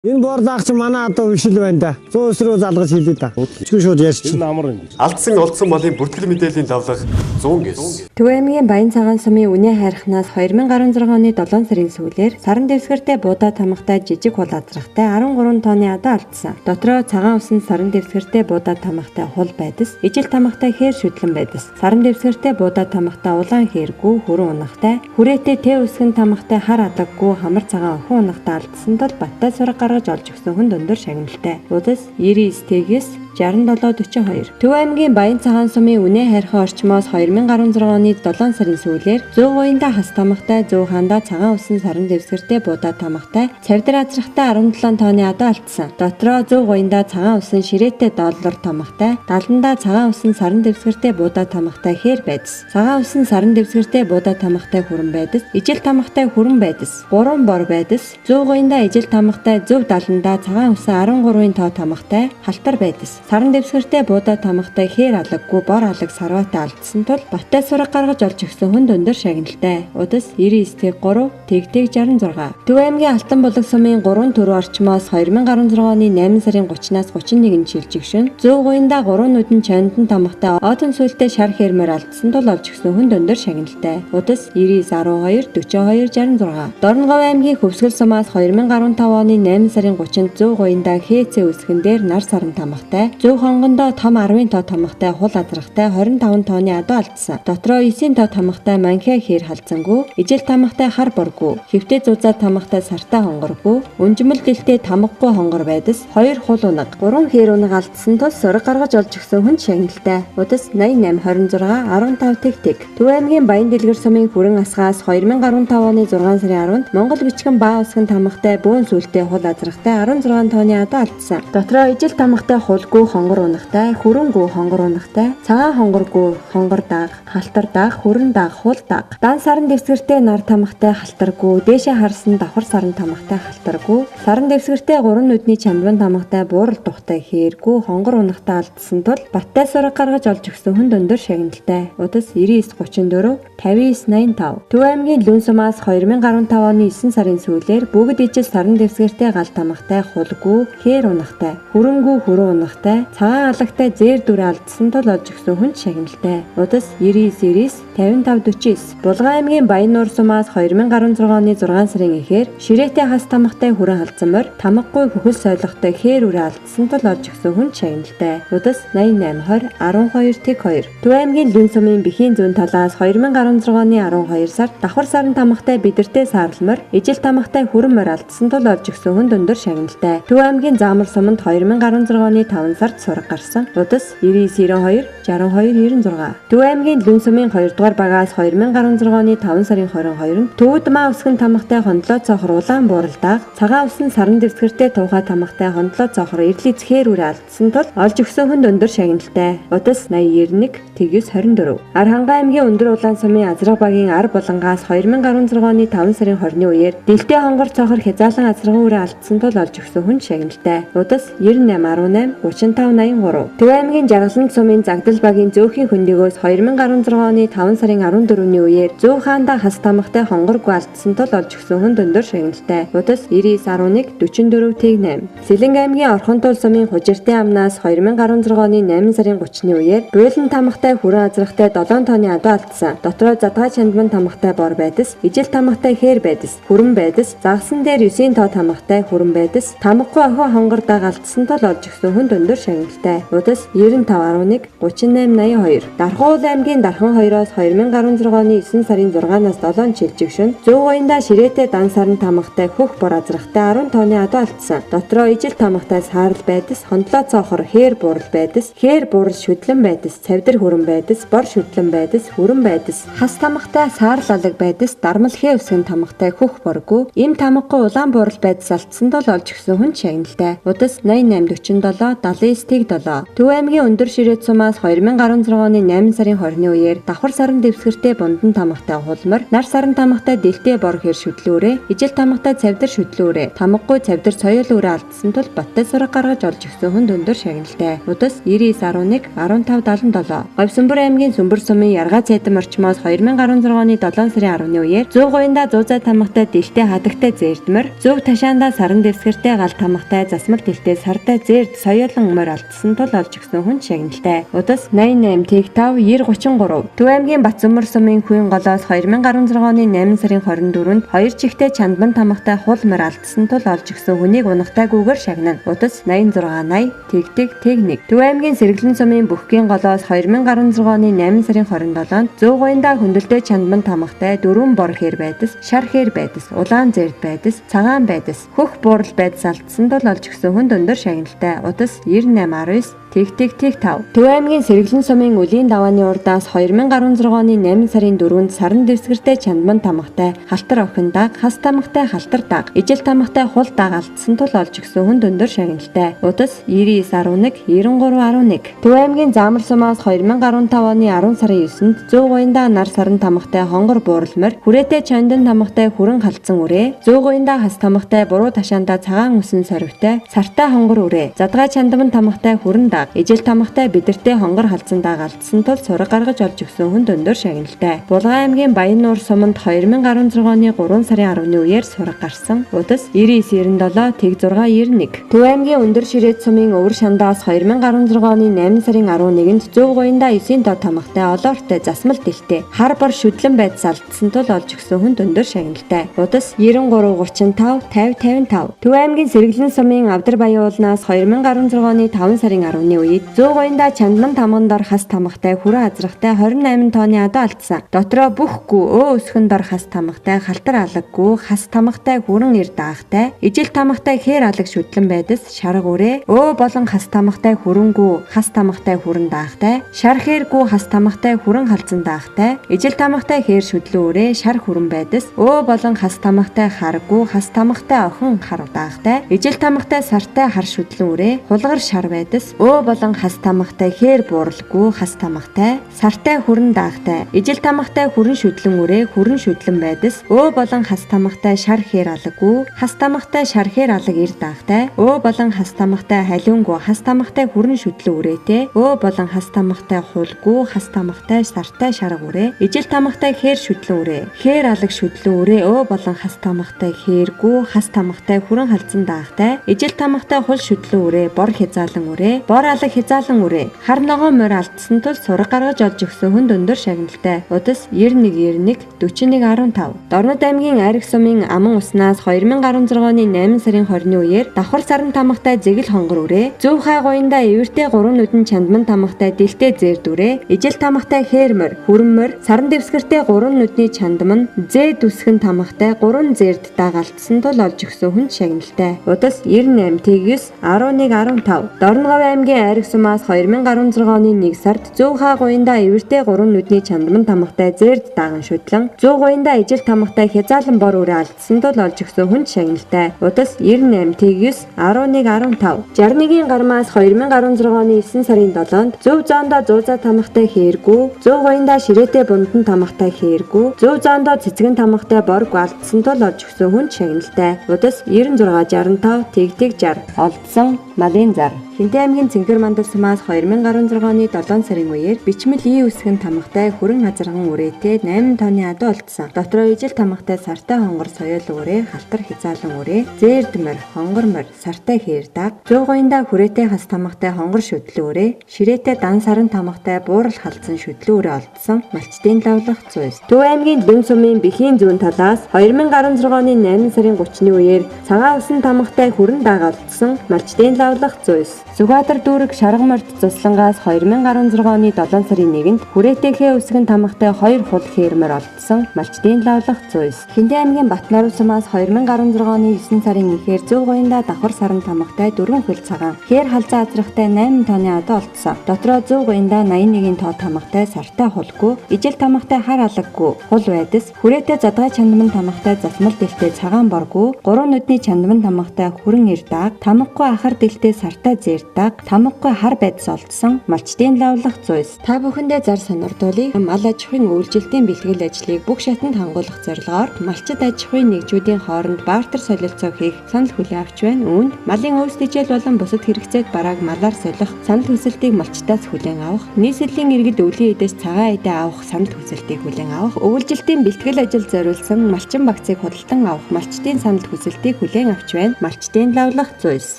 Энэ бор даагч манай одоо өвшил байна да. 100 руу залгаж хийлээ да. Өчгөн шууд ярьчих. Энэ амар юм. Алдсан олдсон малын бүртгэл мэдээллийн давлага 100 гэс. Төв аймгийн Баян цагаан сумын үнэ хайрхнаас 2016 оны 7 сарын сүүлээр саран дэвсгэртэй буудаа тамгатай жижиг хул азрахтай 13 тонны адаа алдсан. Дотроо цагаан усан саран дэвсгэртэй буудаа тамгатай хул байдас, ижил тамгатай хээр шүтлэн байдас. Саран дэвсгэртэй буудаа тамгатай улаан хэргүй, хүрэн унахтай, хүрээтэй тэ үсгэн тамгатай хар адаггүй хамар цагаан охин унахтай алдсан тул баттай сураг гаргаж олж өгсөн хүн өндөр шагналтай. Удас 99-ээс 6742. Төв аймгийн Баян цагаан сумын үнэ хайрхан орчмоос 2016 оны 7 сарын сүүлээр 100 гоёнда хас тамгатай, 100 хаанда цагаан усан саран дэвсгэртэй буудаа тамгатай, цавдар азрахтай 17 тонны адаа алдсан. Дотроо 100 гоёнда цагаан усан ширээтэй доллар тамгатай, 70-ндаа цагаан усан саран дэвсгэртэй буудаа тамгатай хээр байдас. Цагаан усан саран дэвсгэртэй буудаа тамгатай хүрэн байдас, ижил тамгатай хүрэн байдас. 3 бор байдас. 100 гоёнда ижил тамгатай, зөв 70-ндаа цагаан усан 13-ын тоо тамгатай халтар байдас. Саран дэвсгэртэй буудаа тамгатай хээр алаггүй бор алаг сарваатай алдсан тул баттай сураг гаргаж олж өгсөн хүнд өндөр шагналтай. Удас 99-3 тэгтэг 66. Төв аймгийн Алтан булаг сумын 3 төрөө орчмоос 2016 оны 8 сарын 30-наас 31-нд шилжигшин 100 гоёнда 3 нүдэн чандан тамгатай одон сүлтэй шар хэрмээр алдсан тул олж өгсөн хүнд өндөр шагналтай. Удас 99-12 42 66. Дорногов аймгийн Хөвсгөл сумаас 2015 оны 8 сарын 30-нд 100 гоёнда хээцээ үсгэн дээр нар саран тамгатай, зөв хонгондоо том 10 тоо тамгатай хул азрахтай 25 тооны адуу алдсан. Дотроо 9 тоо тамгатай манхиа хээр халзангүй, ижил тамгатай хар боргүй, хэвтээ зузаа тамгатай сартай хонгоргүй, өнжмөл дэлтэй тамгагүй хонгор байдас, 2 хул унаг, 3 хээр унаг алдсан тул сураг гаргаж олж өгсөн хүн шагналтай. Удас 88 26 15 тэгтэг. Төв аймгийн Баян дэлгэр сумын хүрэн асгаас 2015 оны 6 сарын 10-нд Монгол бичгэн баа усган тамгатай бөөн сүлтэй хул азрахтай 16 тооны адуу алдсан. Дотроо ижил тамгатай хулгүй хонгор унахтай, хүрэнгүй хонгор унахтай, цагаан хонгоргүй хонгор дааг, халтар дааг, хүрэн дааг, хул дааг. Дан саран дэвсгэртэй нар тамгатай халтаргүй, дээшээ харсан давхар саран тамгатай халтаргүй, саран дэвсгэртэй 3 нүдний чамдван тамгатай буурал тухтай хээргүй, хонгор унахтай алдсан тул баттай сураг гаргаж олж өгсөн хүнд өндөр шагналтай. Удас 99-34 59-85. Төв аймгийн Лүн сумаас 2015 оны 9 сарын сүүлээр бүгд ижил саран дэвсгэртэй гал тамгатай хулгүй, хээр унахтай, хүрэнгүй хүрэн унахтай, цагаан алагтай зээр дүр алдсан тул олж өгсөн хүн шагналтай. Удас 99-90 55-49. Булган аймгийн Баян нуур сумаас 2016 оны 6 сарын эхээр ширээтэй хас тамгатай хүрэн халдсан морь, тамгагүй хөхөл сойлоготой хээр үрээ алдсан тул олж өгсөн хүн шагналтай. Удас 88-20 12-2. Төв аймгийн Лүн сумын Бэхийн зүүн талаас 2016 оны 12 сард давхар саран тамгатай бидэртэй саарламор, ижил тамгатай хүрэн морь алдсан тул олж өгсөн хүнд өндөр шагналтай. Төв аймгийн Заамар суманд 2016 оны 5 сард сураг гарсан. Удас 99-92 62-96. Төв аймгийн Лүн сумын 2 дугаар багаас 2016 оны 5 сарын 22-нд Төвөд маа усган тамгатай хондлоо цохор улаан бууралдааг, цагаан усан саран дэвсгэртэй туухай тамгатай хондлоо цохор эрли зэхээр үрээ алдсан тул олж өгсөн хүнд өндөр шагналтай. Удас 80-91 24. Архангай аймгийн Өндөр улаан сумын Азраг багийн Ар булангаас 2016 оны 5 сарын 20-ны үеэр дэлтэй хонгор цохор хязаалан азрагын үрээ алдсан тул олж өгсөн хүн шагналтай. Удас 98-18 35-83. Төв аймгийн Жаргаланд сумын Загдал багийн Зөөхийн хөндөгөөс 2016 оны 5 сарын 14-ний үеэр Зөөх хаанда хас тамгатай хонгоргүй алдсан тул олж өгсөн хүнд өндөр шагналтай. Удас 99-11 44-8. Сэлэнг аймгийн Орхонтол сумын Хужиртын амнаас 2016 оны 8 сарын 30-ны үеэр Буйлан тамгатай хүрэн азрахтай 7 тонны адуу алдсан. Дотроо задгай чандман тамгатай бор байдас, ижил тамгатай хээр байдас, хүрэн байдас, загсан дээр 9 тоо тамгатай хүрэн байдас, тамгагүй охин хонгор дааг алдсан тул олж өгсөн хүнд өндөр шагналтай. Удас 95-11 38-82. Дархан аймгийн Дархан 2-оос 2016 оны 9 сарын 6-наас 7 шилжигшин 100 гоёнда ширээтэй дан саран тамгатай хөх бор азрахтай 10 тонны адуу алдсан. Дотроо ижил тамгатай саарл байдас, хондлоо цоохор хээр буурал байдас, хээр буурал шүтлэн байдас, цавдар хүрэн байдас, бор шүтлэн байдас, хүрэн байдас, хас тамгатай саарл алаг байдас, дармал хээ үсгэн тамгатай хөх боргүй, им тамгагүй улаан буурал байдас алдсан тул олж өгсөн хүн шагналтай. Удас 88-47 79-7. Төв аймгийн Өндөр ширээт сумаас 2016 оны 8 сарын 20-ны үеэр давхар саран саран дэвсгэртэй бундан тамгатай хулмар, нар саран тамгатай дэлтэй бор хэр шүтлүүрээ, ижил тамгатай цавдар шүтлүүрээ, тамгагүй цавдар соёл өрөө алдсан тул баттай сураг гаргаж олж өгсөн хүн өндөр шагналтай. Удас 9911 1577. Говьсөнбөр аймгийн Сүмбэр сумын Яргаа цайдан орчмоос 2016 оны 7 сарын 10-ны үеэр Зүүн гоёнда зуузай тамгатай дэлтэй хадагтай зээрдмэр, Зөв ташаанда саран дэвсгэртэй гал тамгатай засмал дэлтэй сартай зээрд соёолон морь алдсан тул олж өгсөн хүн шагналтай. Удас 88 Тэг5 9033. Төв аймгийн Батсүмбэр сумын Хүйн голоос 2016 оны 8 сарын 24-нд 2 чихтэй чандман тамгатай хул морь алдсан тул олж өгсөн хүнийг унахтайгүйгээр шагнана. Удас 8680 Тэг1. Төв аймгийн Сэргэлэн сумын Бүхгийн голоос 2016 оны 8 сарын 27-нд Зүүн гоёнда хөндлөлтөө чандман тамгатай дөрвөн бор хэр байдас, шар хэр байдас, улаан зээрд байдас, цагаан байдас, хөх буурал байдас алдсан тул олж өгсөн хүнд өндөр шагналтай. Удас 9819 Тэг5. Төв аймгийн Сэргэлэн сумын Үлийн давааны урдаас 2016 оны 8 сарын 4-нд саран дэвсгэртэй чандман тамгатай халтар охин даг, хас тамгатай халтар даг, ижил тамгатай хул даг алдсан тул олж өгсөн хүнд өндөр шагналтай. Удас 9911 9311. Төв аймгийн Заамар сумаас 2015 оны 10 сарын 9-нд Зүүн гоёнда нар саран тамгатай хонгор бууралмар, хүрээтэй чандан тамгатай хүрэн халтсан үрээ, Зүүн гоёнда хас тамгатай буруу ташаанда цагаан үсэн сорвитай сартай хонгор үрээ, задгай чандман тамгатай хүрэн ижил тамгатай бидэртэй хонгор халдсан даг алдсан тул сураг гаргаж олж өгсөн хүнд өндөр шагналтай. Булган аймгийн Баяннуур суманд 2016 оны 3 сарын 10-ны үеэр сураг гарсан. Удас 9997 Тэг691. Төв аймгийн Өндөр Ширээд сумын Өвөр шандаас 2016 оны 8 сарын 11-нд Зүүн гоёнда 9 доо тамгатай олоортой засмал дэлтэй хар бор шүдлэн байдас алдсан тул олж өгсөн хүнд өндөр шагналтай. Удас 9335 5055. Төв аймгийн Сэргэлэн сумын Авдар Баян уулнаас 2016 оны 5 сарын 10-ны үед Зүүн гоёнда чандман тамган дор хас тамгатай хүрэн азрахтай 28 тонны адуу алдсан. Дотроо бүхгүй өсгөн дор хас тамгатай халтар алаггүй, хас тамгатай хүрэн ир даагтай, ижил тамгатай хээр алаг шүтлэн байдас, шарга үрээ, болон хас тамгатай хүрэнгүү, хас тамгатай хүрэн даагтай, шар хээргүү хас тамгатай хүрэн халзан даагтай, ижил тамгатай хээр шүдлэн үрээ, шар хүрэн байдас, болон хас тамгатай харггүй, хас тамгатай охин хар даагтай, ижил тамгатай сартай хар шүтлэн үрээ, хулгар шар байдас, болон хас тамгатай хээр бууралгүй, хас тамгатай сартай хүрэн даагтай, ижил тамгатай хүрэн шүдлэн үрээ, хүрэн шүдлэн байдас, болон хас тамгатай шар хээр алаггүй, хас тамгатай шар хээр алаг ир даагтай, болон хас тамгатай халиунгүү, хас тамгатай хүрэн шүдлэн үрээтэй, болон хас тамгатай хулгүй, хас тамгатай сартай шарга үрээ, ижил тамгатай хээр шүдлэн үрээ, хээр алаг шүдлэн үрээ, болон хас тамгатай хээргүү, хас тамгатай хүрэн халзан даагтай, ижил тамгатай хул шүдлэн үрээ, бор хязаалан үрээ, бор алаг хязаалан үрээ, хар ногоон морь алдсан тул сураг гаргаж олж өгсөн хүнд өндөр шагналтай. Удас 9191 4115. Дорнод аймгийн Айраг сумын Аман уснаас 2016 оны 8 сарын 20-ны үеэр давхар саран тамгатай зэгэл хонгор үрээ, Зөв хаа гоёнда эвэртэй 3 нүдэн чандман тамгатай дэлтэй зээрд үрээ, ижил тамгатай хээрмөр, хүрэммөр, саран дэвсгэртэй 3 нүдний чандман зээд үсгэн тамгатай 3 зээрд дагалдсан тул олж өгсөн хүнд шагналтай. Удас 98 Тэг9 1115. Дорногов аймгийн Айраг сумаас 2016 оны 1 сард Зөв хаа гоёнда эвэртэй 3 нүдний чандман тамгатай зээрд дааган шүтлэн, Зүүн гоёнда ижил тамгатай хязаалан бор үрээ алдсан тул олж өгсөн хүнд шагналтай. Удас 98 Тэг9 1115. 61-ийн гармаас 2016 оны 9 сарын 7-нд Зөв зоондоо зуузаа тамгатай хээргүү, Зүүн гоёнда ширээтэй бундан тамгатай хээргүү, Зөв зоондоо цэцгэн тамгатай борг алдсан тул олж өгсөн хүнд шагналтай. Удас 9665 Тэг60. Олдсон малын зар. Хинтээ аймгийн Цэнхэр мандал сумаас 2016 оны 7 сарын үеэр бичмэл ий үсгэн тамгатай хүрэн хазарган үрээтэй 8 тонны адуу олдсон. Дотроо ижил тамгатай сартай хонгор соёол үрээ, халтар хязаалан үрээ, зээрдмэр, хонгормор, сартай хээрдаг, Зүүн гоёнда хүрээтэй хас тамгатай хонгор шүтлэн үрээ, ширээтэй дан саран тамгатай буурал халдсан шүтлэн үрээ олдсон. Малчдын лавлах зүйс. Төв аймгийн Лүн сумын Бэхийн зүүн талаас 2016 оны 8 сарын 30-ны үеэр цагаан усан тамгатай хүрэн дагалдсан. Малчдын лавлах зүйс. Сүхбаатар дүүрэг Шаргаморт Цуслангаас 2016 оны 7 сарын 1-нд хүрээтэйхээ үсгэн тамгатай 2 хул хээрмөр олдсон. Малчдын лавлах зүйс. Хинтээ аймгийн Батнаруу сумаас 2016 оны 9 сарын 1-ээр Зүүн гоёнда давхар саран тамгатай 4 хөл цагаан хээр халзаа азрахтай 8 тонны адуу олдсон. Дотроо Зүүн гоёнда 81 тоо тамгатай сартай хулгүй, ижил тамгатай хар алаггүй, хул байдас, хүрээтэй задгай чандман тамгатай засмал дэлтэй цагаан боргүй, 3 нүдний чандман тамгатай хүрэн ир дааг, тамгагүй ахар дэлтэй сартай зээр гэр даг, тамгагүй хар байдас олдсон малчдын лавлах зүйс. Та бүхэндээ зар сонирдуулъя. Мал аж ахуйн үйлчлэлтийн бэлтгэл ажлыг бүх шатанд хангуулах зорилгоор малчид аж ахуйн нэгжүүдийн хооронд бартер солилцоо хийх санал хүлээн авч байна. Үүнд малын өвс тэжээл болон бусад хэрэгцээд барааг малаар солих санал хүсэлтийг малчдаас хүлээн авах, нийслэлийн иргэд өвлийн эдээс цагаан эдээ авах санал хүсэлтийг хүлээн авах, үйлчлэлтийн бэлтгэл ажил зориулсан малчин багцыг худалдан авах малчдын санал хүсэлтийг хүлээн авч байна. Малчдын лавлах зүйс.